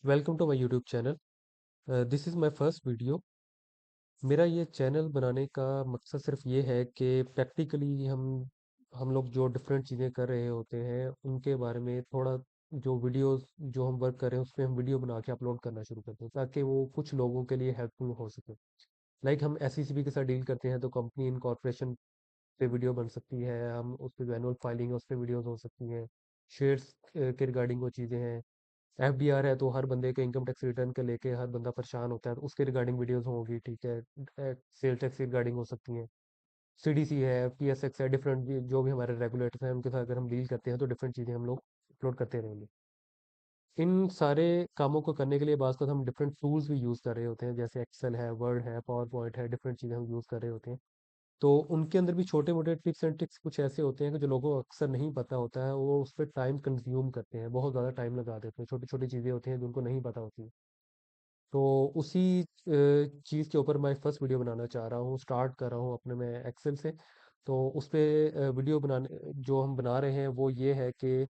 Welcome to my YouTube channel. This is my first video. मेरा ये channel बनाने का मकसद सिर्फ ये है कि प्रैक्टिकली हम लोग जो डिफरेंट चीज़ें कर रहे होते हैं उनके बारे में थोड़ा जो वीडियोस जो हम वर्क कर रहे हैं उसमें हम वीडियो बना के अपलोड करना शुरू करते हैं ताकि वो कुछ लोगों के लिए हेल्पफुल हो सके। लाइक हम एसईसीबी के साथ डील करते हैं तो कंपनी इनकॉर्पोरेशन पे वीडियो बन सकती है, हम उस पर जो एनुअल फाइलिंग है उस पर वीडियोस हो सकती हैं। शेयर्स के रिगार्डिंग वो चीज़ें हैं। एफडीआर है तो हर बंदे के इनकम टैक्स रिटर्न के लेके हर बंदा परेशान होता है तो उसके रिगार्डिंग वीडियोस होंगी, ठीक है। सेल टैक्स की रिगार्डिंग हो सकती हैं। सीडीसी है, पीएसएक्स है, डिफरेंट भी जो भी हमारे रेगुलेटर्स हैं उनके साथ अगर हम डील करते हैं तो डिफरेंट चीज़ें हम लोग अपलोड करते रहेंगे। इन सारे कामों को करने के लिए बाज़ हम डिफरेंट टूल्स भी यूज़ कर रहे होते हैं, जैसे एक्सेल है, वर्ड है, पावर पॉइंट है, डिफरेंट चीज़ें हम यूज़ कर रहे होते हैं। तो उनके अंदर भी छोटे मोटे टिप्स एंड ट्रिक्स कुछ ऐसे होते हैं कि जो लोगों को अक्सर नहीं पता होता है, वो उस पर टाइम कंज्यूम करते हैं, बहुत ज़्यादा टाइम लगा देते हैं। छोटी छोटी चीज़ें होती हैं जो उनको नहीं पता होती। तो उसी चीज़ के ऊपर मैं फर्स्ट वीडियो बनाना चाह रहा हूँ, स्टार्ट कर रहा हूँ अपने मैं एक्सेल से। तो उस पे वीडियो बनाने जो हम बना रहे हैं वो ये है कि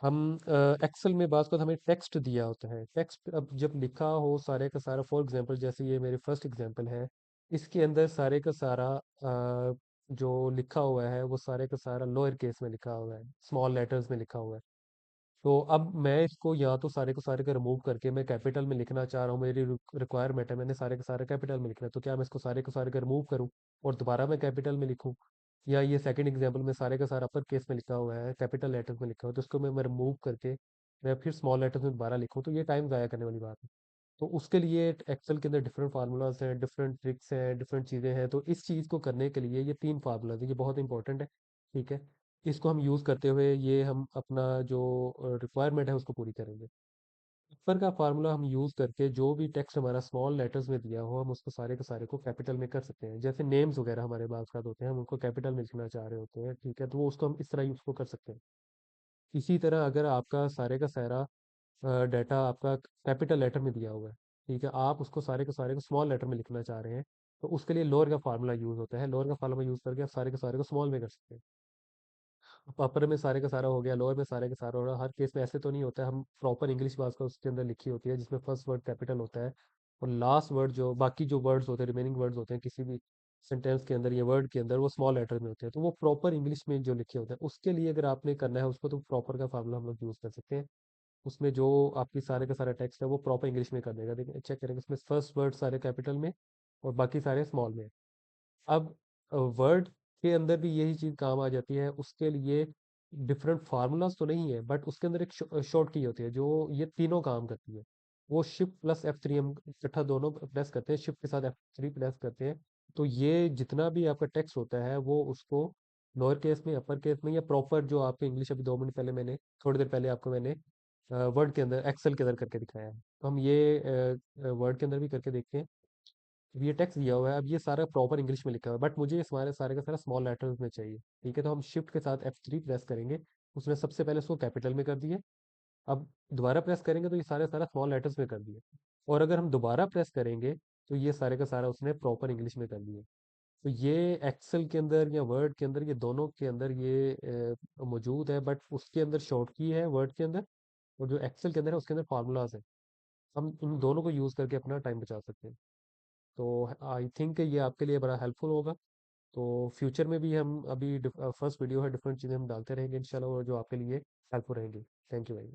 हम एक्सेल में बात हमें टेक्स्ट दिया होता है। टेक्स्ट अब जब लिखा हो सारे का सारा, फॉर एग्जांपल जैसे ये मेरे फर्स्ट एग्जांपल है, इसके अंदर सारे का सारा जो लिखा हुआ है वो सारे का सारा लोअर केस में लिखा हुआ है, स्मॉल लेटर्स में लिखा हुआ है। तो अब मैं इसको या तो सारे को सारे का रिमूव करके मैं कैपिटल में लिखना चाह रहा हूँ, मेरी रिक्वायरमेंट है, मैंने सारे का सारे कैपिटल में लिखना है, तो क्या मैं इसको सारे को सारे का रिमूव करूँ और दोबारा मैं कैपिटल में लिखूँ? या ये सेकंड एग्जांपल में सारे का सारा अपर केस में लिखा हुआ है, कैपिटल लेटर्स में लिखा हुआ है, तो उसको मैं रिमूव करके मैं फिर स्मॉल लेटर्स में दोबारा लिखूँ, तो ये टाइम ज़ाया करने वाली बात है। तो उसके लिए एक्सेल के अंदर डिफरेंट फार्मूलाज हैं, डिफरेंट ट्रिक्स हैं, डिफरेंट चीज़ें हैं। तो इस चीज़ को करने के लिए ये 3 फार्मूलाज हैं, ये बहुत इंपॉर्टेंट है, ठीक है? इसको हम यूज़ करते हुए ये हम अपना जो रिक्वायरमेंट है उसको पूरी करेंगे। ऊपर का फार्मूला हम यूज़ करके जो भी टेक्स्ट हमारा स्मॉल लेटर्स में दिया हो हम उसको सारे के सारे को कैपिटल में कर सकते हैं। जैसे नेम्स वगैरह हमारे पास साथ होते हैं, हम उनको कैपिटल में लिखना चाह रहे होते हैं, ठीक है? तो वो उसको हम इस तरह यूज़ को कर सकते हैं। इसी तरह अगर आपका सारे का सारा डाटा आपका कैपिटल लेटर में दिया हुआ है, ठीक है, आप उसको सारे के सारे को स्मॉल लेटर में लिखना चाह रहे हैं, तो उसके लिए लोअर का फार्मूला यूज़ होता है। लोअर का फार्मूला यूज़ करके आप सारे के सारे को स्मॉल में कर सकते हैं। अपर में सारे का सारा हो गया, लोअर में सारे का सारा हो रहा। हर केस में ऐसे तो नहीं होता है, हम प्रॉपर इंग्लिश भाषा का उसके अंदर लिखी होती है जिसमें फर्स्ट वर्ड कैपिटल होता है और लास्ट वर्ड जो बाकी जो वर्ड्स होते हैं, रिमेनिंग वर्ड्स होते हैं किसी भी सेंटेंस के अंदर या वर्ड के अंदर, वो स्मॉल लेटर में होते हैं। तो वो प्रॉपर इंग्लिश में जो लिखे होते हैं उसके लिए अगर आपने करना है उसको, तो प्रॉपर का फार्मूला हम लोग यूज़ कर सकते हैं। उसमें जो आपकी सारे का सारा टेक्स्ट है वो प्रॉपर इंग्लिश में कर देगा। देखिए चेक करेंगे, इसमें फर्स्ट वर्ड सारे कैपिटल में और बाकी सारे स्मॉल में। अब वर्ड के अंदर भी यही चीज़ काम आ जाती है। उसके लिए डिफरेंट फार्मूलाज तो नहीं है, बट उसके अंदर एक शॉर्ट की होती है जो ये तीनों काम करती है। वो शिफ्ट प्लस F3 हम इकट्ठा दोनों प्रेस करते हैं, शिफ्ट के साथ F3 प्रेस करते हैं। तो ये जितना भी आपका टेक्स्ट होता है वो उसको लोअर केस में, अपर केस में, या प्रॉपर जो आपके इंग्लिश अभी 2 मिनट पहले मैंने, थोड़ी देर पहले आपको मैंने वर्ड के अंदर, एक्सेल के अंदर करके दिखाया है, तो हम ये वर्ड के अंदर भी करके देखते हैं। अब ये टेक्स्ट दिया हुआ है, अब ये सारा प्रॉपर इंग्लिश में लिखा हुआ है, बट मुझे हमारे सारे का सारा स्मॉल लेटर्स में चाहिए, ठीक है? तो हम शिफ्ट के साथ F3 प्रेस करेंगे। उसने सबसे पहले उसको कैपिटल में कर दिए। अब दोबारा प्रेस करेंगे तो ये सारे सारा स्मॉल लेटर्स में कर दिए। और अगर हम दोबारा प्रेस करेंगे तो ये सारे का सारा उसने प्रॉपर इंग्लिश में कर दिए। तो ये एक्सेल के अंदर या वर्ड के अंदर, ये दोनों के अंदर ये मौजूद है, बट उसके अंदर शॉर्ट की है वर्ड के अंदर, और जो एक्सेल के अंदर है उसके अंदर फार्मूलाज है। हम इन दोनों को यूज़ करके अपना टाइम बचा सकते हैं। तो आई थिंक ये आपके लिए बड़ा हेल्पफुल होगा। तो फ्यूचर में भी हम अभी फर्स्ट वीडियो है, डिफरेंट चीज़ें हम डालते रहेंगे इंशाल्लाह, और जो आपके लिए हेल्पफुल रहेंगी। थैंक यू भाई।